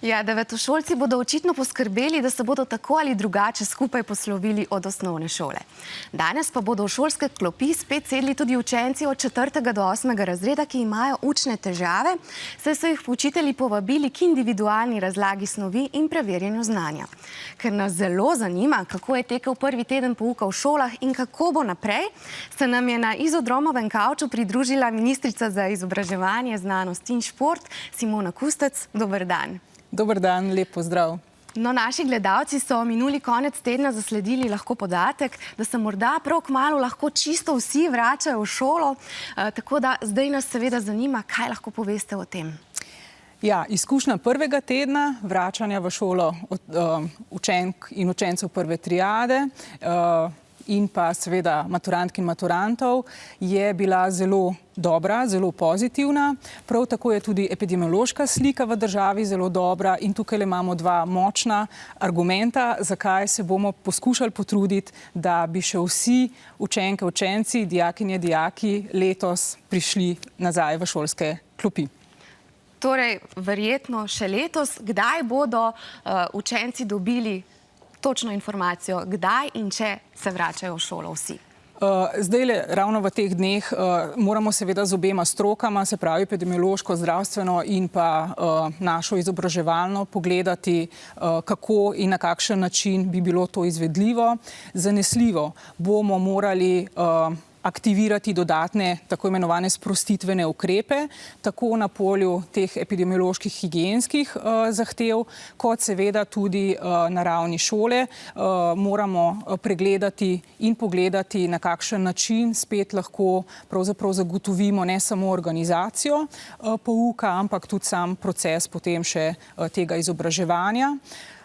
Ja, devetošolci bodo očitno poskrbeli, da se bodo tako ali drugače skupaj poslovili od osnovne šole. Danes pa bodo v šolske klopi spet sedli tudi učenci od 4. do 8. razreda, ki imajo učne težave, saj so jih učitelji povabili k individualni razlagi snovi in preverjanju znanja. Ker nas zelo zanima, kako je tekel prvi teden pouka v šolah in kako bo naprej, se nam je na Izodromovem kavču pridružila ministrica za izobraževanje, znanost in šport Simona Kustec. Dober dan. Dober dan, lep pozdrav. No, naši gledalci so minuli konec tedna zasledili lahko podatek, da se morda prav kmalu lahko čisto vsi vračajo v šolo, tako da zdaj nas seveda zanima, kaj lahko poveste o tem. Ja, izkušnja prvega tedna vračanja v šolo učenk in učencev prve triade in pa seveda maturantk in maturantov je bila zelo dobra, zelo pozitivna. Prav tako je tudi epidemiološka slika v državi zelo dobra in tukaj imamo dva močna argumenta, zakaj se bomo poskušali potruditi, da bi še vsi učenke, učenci, dijakinje, dijaki letos prišli nazaj v šolske klopi. Torej, verjetno še letos, kdaj bodo učenci dobili točno informacijo, kdaj in če se vračajo v šolo vsi? Zdajle, ravno v teh dneh, moramo seveda z obema strokama, se pravi epidemiološko, zdravstveno in pa našo izobraževalno pogledati, kako in na kakšen način bi bilo to izvedljivo. Zanesljivo bomo morali aktivirati dodatne, tako imenovane sprostitvene ukrepe, tako na polju teh epidemioloških higienskih zahtev, kot seveda tudi na ravni šole. Moramo pregledati in pogledati, na kakšen način spet lahko pravzaprav zagotovimo ne samo organizacijo pouka, ampak tudi sam proces potem še tega izobraževanja.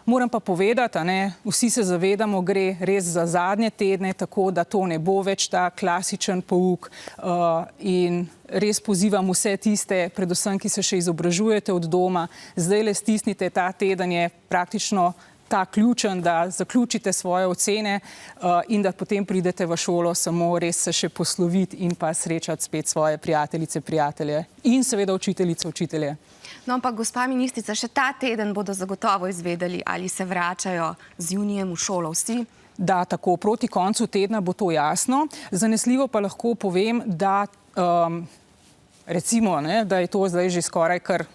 Moram pa povedati, vsi se zavedamo, gre res za zadnje tedne, tako da to ne bo več ta klasičen pouk in res pozivam vse tiste, predvsem, ki se še izobražujete od doma, zdajle stisnite, ta teden je praktično ta ključen, da zaključite svoje ocene in da potem pridete v šolo samo res se še posloviti in pa srečati spet svoje prijateljice, prijatelje in seveda učiteljice, učitelje. No, ampak gospa ministrica, še ta teden bodo zagotovo izvedeli, ali se vračajo z junijem v šolo vsi? Da, tako, proti koncu tedna bo to jasno. Zanesljivo pa lahko povem, da recimo, da je to zdaj že skoraj kar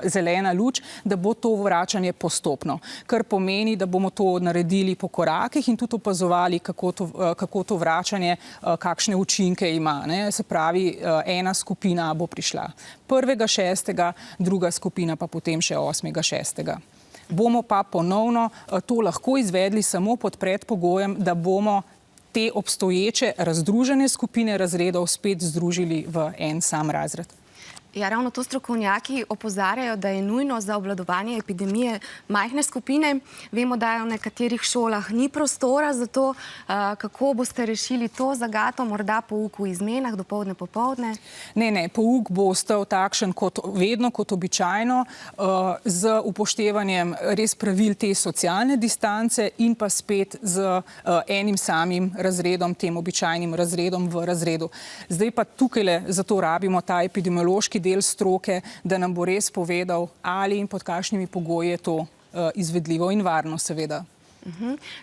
zelena luč, da bo to vračanje postopno, kar pomeni, da bomo to naredili po korakih in tudi opazovali, kako to vračanje, kakšne učinke ima. Se pravi, ena skupina bo prišla 1.6., druga skupina pa potem še 8.6. Bomo pa ponovno to lahko izvedli samo pod predpogojem, da bomo te obstoječe razdružene skupine razredov spet združili v en sam razred. Ja, ravno to strokovnjaki opozarjajo, da je nujno za obvladovanje epidemije majhne skupine. Vemo, da v nekaterih šolah ni prostora za to. Kako boste rešili to zagato, morda pouk v izmenah, dopoldne, popoldne? Ne, pouk bo ostal takšen kot vedno, kot običajno, z upoštevanjem res pravil te socialne distance in pa spet z enim samim razredom, tem običajnim razredom v razredu. Zdaj pa tukajle zato rabimo ta epidemiološki del stroke, da nam bo res povedal, ali in pod kakšnimi pogoji je to izvedljivo in varno, seveda.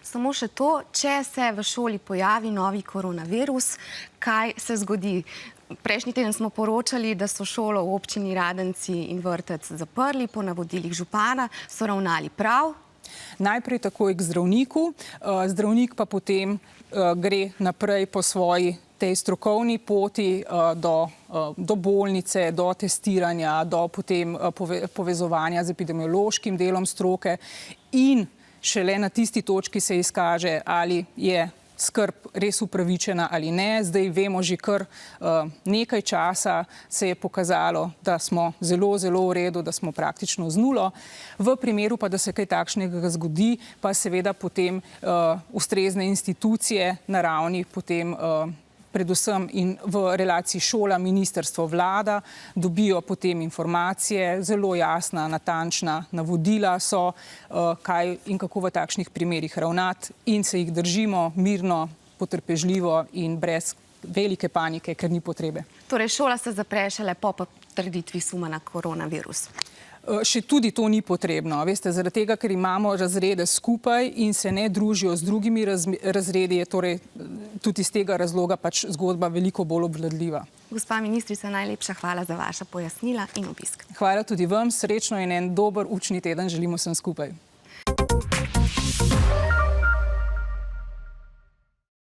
Samo še to, če se v šoli pojavi novi koronavirus, kaj se zgodi? Prejšnji teden smo poročali, da so šolo v občini Radenci in vrtec zaprli po navodilih župana, so ravnali prav? Najprej takoj k zdravniku, zdravnik pa potem gre naprej po svoji tej strokovni poti do bolnice, do testiranja, do potem povezovanja z epidemiološkim delom stroke in šele na tisti točki se izkaže, ali je skrb res upravičena ali ne. Zdaj vemo že kar nekaj časa se je pokazalo, da smo zelo, zelo v redu, da smo praktično z nulo. V primeru pa, da se kaj takšnega zgodi, pa seveda potem ustrezne institucije na ravni potem predvsem in v relaciji šola, ministrstvo, vlada, dobijo potem informacije, zelo jasna, natančna navodila so, kaj in kako v takšnih primerih ravnati in se jih držimo mirno, potrpežljivo in brez velike panike, ker ni potrebe. Torej, šola se zapre šele po potrditvi suma na koronavirus? še tudi to ni potrebno. Veste, zaradi tega, ker imamo razrede skupaj in se ne družijo z drugimi razredi, je torej tudi iz tega razloga pač zgodba veliko bolj obvladljiva. Gospa ministrica, najlepša hvala za vaša pojasnila in obisk. Hvala tudi vam, srečno in en dober učni teden želimo vsem skupaj.